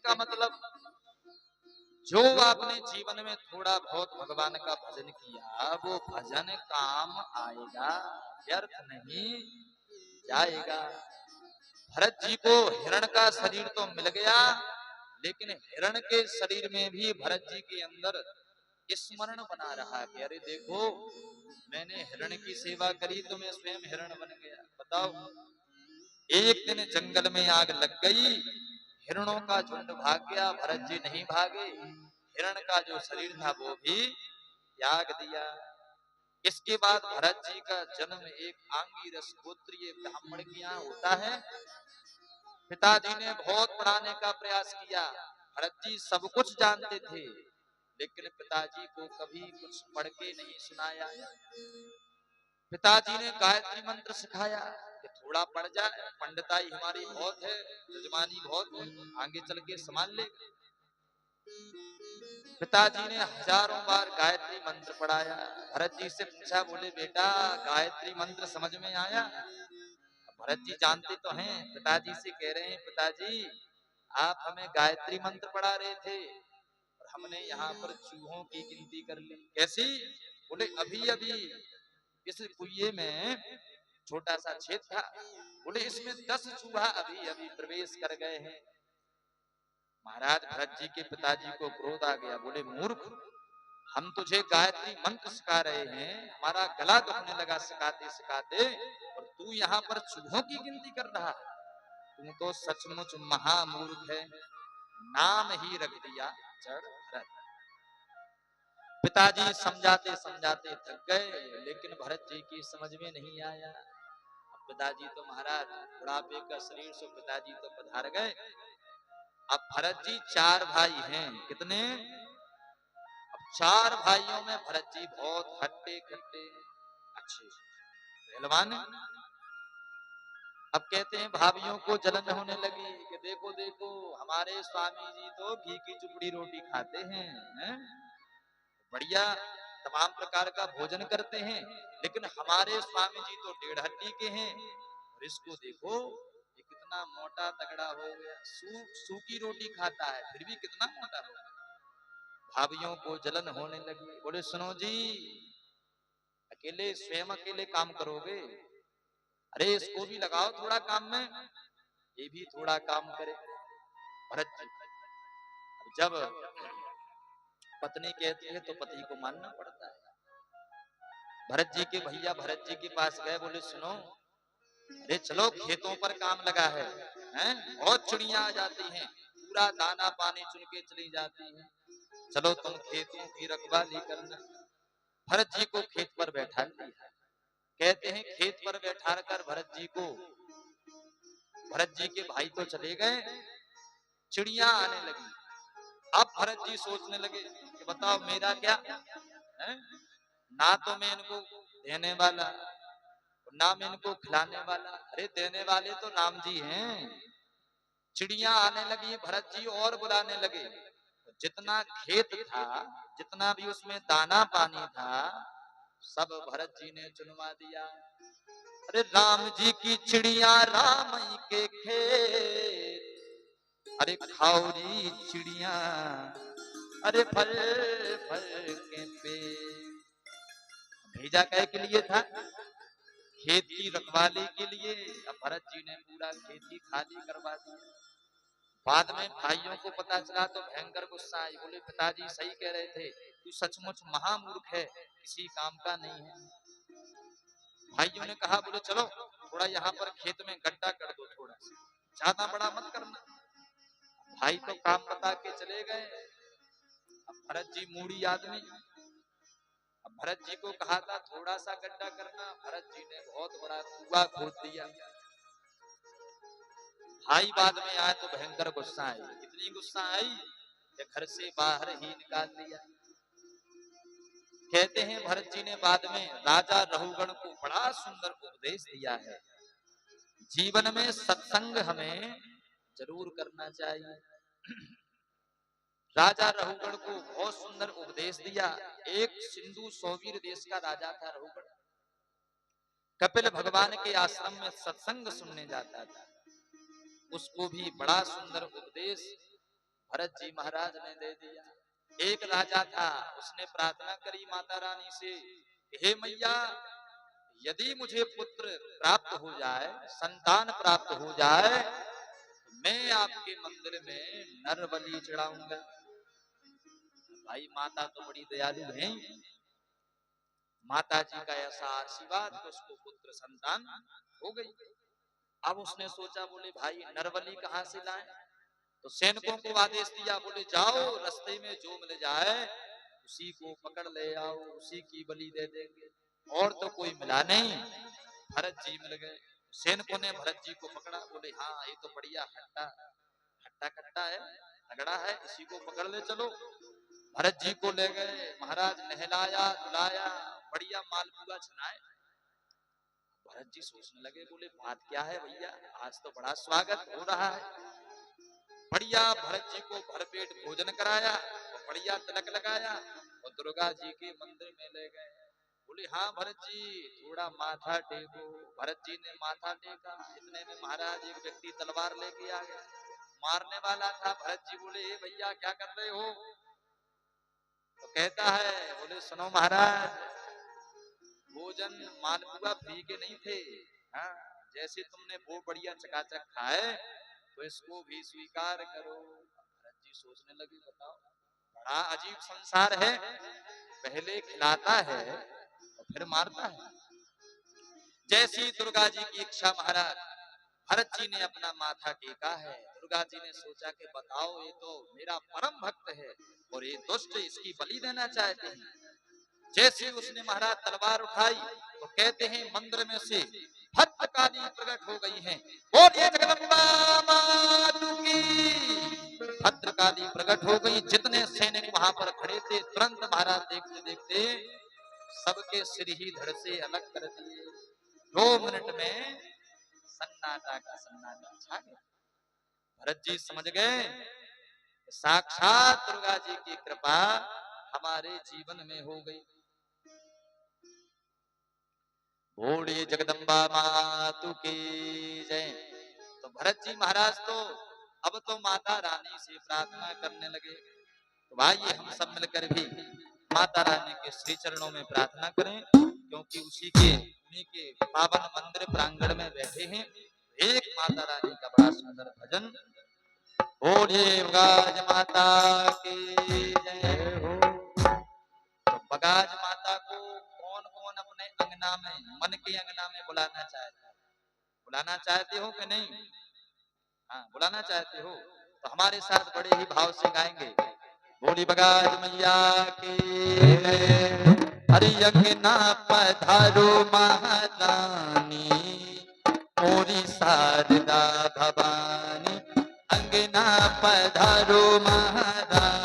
का मतलब जो आपने जीवन में थोड़ा बहुत भगवान का भजन किया वो भजन काम आएगा, व्यर्थ नहीं जाएगा। भरत जी को हिरण का शरीर तो मिल गया, लेकिन हिरण के शरीर में भी भरत जी के अंदर स्मरण बना रहा कि अरे देखो मैंने हिरण की सेवा करी तो मैं स्वयं हिरण बन गया। बताओ, एक दिन जंगल में आग लग गई, हिरणों का झुंड भाग गया, भरत जी नहीं भागे, हिरण का जो शरीर था वो भी त्याग दिया। इसके बाद भरत जी का जन्म एक आंगिरस गोत्रीय ब्राह्मण के यहाँ होता है। पिताजी ने बहुत पढ़ाने का प्रयास किया, भरत जी सब कुछ जानते थे, लेकिन पिताजी को कभी कुछ पढ़ के नहीं सुनाया। पिताजी ने गायत्री मंत्र सिखाया कि थोड़ा पढ़ जाए, पंडिताई हमारी बहुत है, जजमानी बहुत है, आगे चल के संभाल लेगा। पिताजी ने हजारों बार गायत्री मंत्र पढ़ाया। भरत जी से पूछा, बोले बेटा गायत्री मंत्र समझ में आया? भरत जी जानते तो हैं, पिताजी से कह रहे हैं पिताजी आप हमें गायत्री मंत्र पढ़ा रहे थे और हमने यहाँ पर चूहों की गिनती कर ली। कैसी? बोले अभी अभी इस कुएं में छोटा सा छेद था, बोले इसमें 10 चूहा अभी अभी प्रवेश कर गए हैं। महाराज भरत जी के पिताजी को क्रोध आ गया, बोले मूर्ख, हम तुझे गायत्री मंत्र सिखा रहे हैं, हमारा गला दुखने लगा सिखाते सिखाते, और तू यहाँ पर चूहों की गिनती कर रहा है। तू तो सचमुच महामूर्ख है, नाम ही रख दिया जड़ भरत। पिताजी समझाते समझाते थक गए, लेकिन भरत जी की समझ में नहीं आया। पिताजी तो महाराज बुढ़ापे का शरीर से पिताजी तो पधार गए। अब भरत जी 4 भाई हैं, कितने? अब 4 भाइयों में भरत जी बहुत हट्टे खट्टे अच्छे पहलवान। अब कहते हैं भाभीियों को जलन होने लगी कि देखो देखो हमारे स्वामी जी तो घी की चुपड़ी रोटी खाते हैं? बढ़िया तमाम प्रकार का भोजन करते हैं, लेकिन हमारे स्वामी जी तो 1.5 हड्डी के हैं, और इसको देखो ये कितना मोटा तगड़ा हो गया, सूखी रोटी खाता है फिर भी कितना मोटा हो गया। भाभीियों को जलन होने लगी, बोले सुनो जी, अकेले स्वयं अकेले काम करोगे? अरे इसको भी लगाओ थोड़ा काम में, ये भी थोड़ा काम करे। भरत जी जब पत्नी कहती है तो पति को मानना पड़ता है। भरत जी के भैया भरत जी के पास गए, बोले सुनो, अरे चलो खेतों पर काम लगा है, हैं? बहुत चिड़िया आ जाती हैं, पूरा दाना पानी चुन के चली जाती हैं, चलो तुम खेतों की रखवाली करना। भरत जी को खेत पर बैठा लिया। कहते हैं खेत पर बैठा कर भरत जी के भाई तो चले गए, चिड़िया आने लगी। अब भरत जी सोचने लगे कि बताओ मेरा क्या है? ना तो मैं इनको देने वाला, ना मैं इनको खिलाने वाला। अरे देने वाले तो राम जी हैं। चिड़िया आने लगी, भरत जी और बुलाने लगे। जितना खेत था, जितना भी उसमें दाना पानी था, सब भरत जी ने चुनवा दिया। अरे राम जी की चिड़िया राम के खेत, अरे खाओरी चिड़िया, अरे फल फल के पेड़। भेजा कह के लिए था? खेत की रखवाली के लिए। अब भरत जी ने पूरा खेत ही खाली करवा दिया। बाद में भाइयों को पता चला तो भयंकर गुस्सा आई, बोले पिताजी सही कह रहे थे, तू सचमुच महामूर्ख है, किसी काम का नहीं है। भाइयों ने कहा, बोले चलो थोड़ा यहाँ पर खेत में गड्ढा कर दो, थोड़ा सा ज्यादा बड़ा मत करना। भाई तो काम बता के चले गए। अब भरत जी मूड़ी आदमी, अब भरत जी को कहा था थोड़ा सा गड्ढा करना, भरत जी ने बहुत बड़ा कुआं खोद दिया। भाई बाद में आए तो भयंकर गुस्सा आई, इतनी गुस्सा आई कि घर से बाहर ही निकाल दिया। कहते हैं भरत जी ने बाद में राजा रहुगण को बड़ा सुंदर उपदेश दिया है, जीवन में सत्संग हमें जरूर करना चाहिए। राजा रहुगण को बहुत सुंदर उपदेश दिया। एक सिंधु सौवीर देश का राजा था रहुगण, कपिल भगवान के आश्रम में सत्संग सुनने जाता था। उसको भी बड़ा सुंदर उपदेश भरत जी महाराज ने दे दिया। एक राजा था, उसने प्रार्थना करी माता रानी से, हे मैया, यदि मुझे पुत्र प्राप्त हो जाए, संतान प्राप्त हो जाए, तो मैं आपके मंदिर में नर बलि चढ़ाऊंगा। भाई माता तो बड़ी दयालु है, माता जी का ऐसा आशीर्वाद कि उसको पुत्र संतान हो गई। अब उसने सोचा, बोले भाई नरबली कहां से लाएं? तो सैनिकों को आदेश दिया, बोले जाओ रास्ते में जो मिल जाए उसी को पकड़ ले आओ, उसी की बलि दे देंगे। और तो कोई मिला नहीं, भरत जी मिल गए। सैनिकों ने भरत जी को पकड़ा, बोले हाँ ये तो बढ़िया हट्टा हट्टा कट्टा है, तगड़ा है, इसी को पकड़ ले चलो। भरत जी को ले गए, महाराज नहलाया धुलाया, बढ़िया मालपुआ छनाए। भरत जी सोचने लगे, बोले बात क्या है भैया, आज तो बड़ा स्वागत हो रहा है। बढ़िया भरत जी को भरपेट भोजन कराया और बढ़िया तिलक लगाया और दुर्गा जी के मंदिर में ले गए। बोले हाँ भरत जी थोड़ा माथा टेको। भरत जी ने माथा टेका, इतने में महाराज एक व्यक्ति तलवार लेके आ गया, मारने वाला था। भरत जी बोले ए भैया क्या कर रहे हो? तो कहता है, बोले सुनो महाराज, भोजन मालपुआ फ्री के नहीं थे, हाँ जैसे तुमने वो बढ़िया चकाचक खाए तो इसको भी स्वीकार करो। भरत जी सोचने लगे, बताओ बड़ा अजीब संसार है, पहले खिलाता है और फिर मारता है। जैसी दुर्गा जी की इच्छा महाराज, भरत जी ने अपना माथा टेका है। दुर्गा जी ने सोचा कि बताओ ये तो मेरा परम भक्त है और ये दुष्ट इसकी बलि देना चाहते हैं। जैसे उसने महाराज तलवार उठाई तो कहते हैं मंदिर में से भद्रकाली प्रकट हो गई हैं। बोलिए जगदम्बा माता की। भद्रकाली प्रकट हो गई। जितने सैनिक वहां पर खड़े थे तुरंत महाराज देखते देखते सबके सिर ही धड़ से अलग कर दिए। 2 मिनट में सन्नाटा का सन्नाटा छा गया। भरत जी समझ गए साक्षात दुर्गा जी की कृपा हमारे जीवन में हो गई। बोलिए जगदम्बा मातु की जय। तो भरत जी महाराज तो अब तो माता रानी से प्रार्थना करने लगे। तो भाई हम सब मिलकर भी माता रानी के श्री चरणों में प्रार्थना करें, क्योंकि उन्हीं के पावन मंदिर प्रांगण में बैठे हैं। एक माता रानी का बड़ा सुंदर भजन, बोलिए बगाज माता की जय हो। तो बगाज माता को कौन कौन अपने अंगना में, मन के अंगना में बुलाना चाहता है? बुलाना चाहते हो कि नहीं? हाँ बुलाना चाहते हो तो हमारे साथ बड़े ही भाव से गाएंगे, बोली बगाज मैया की हरि अंगना पधारो महारानी, मोरी शारदा भवानी, अंगना पधारो महारानी।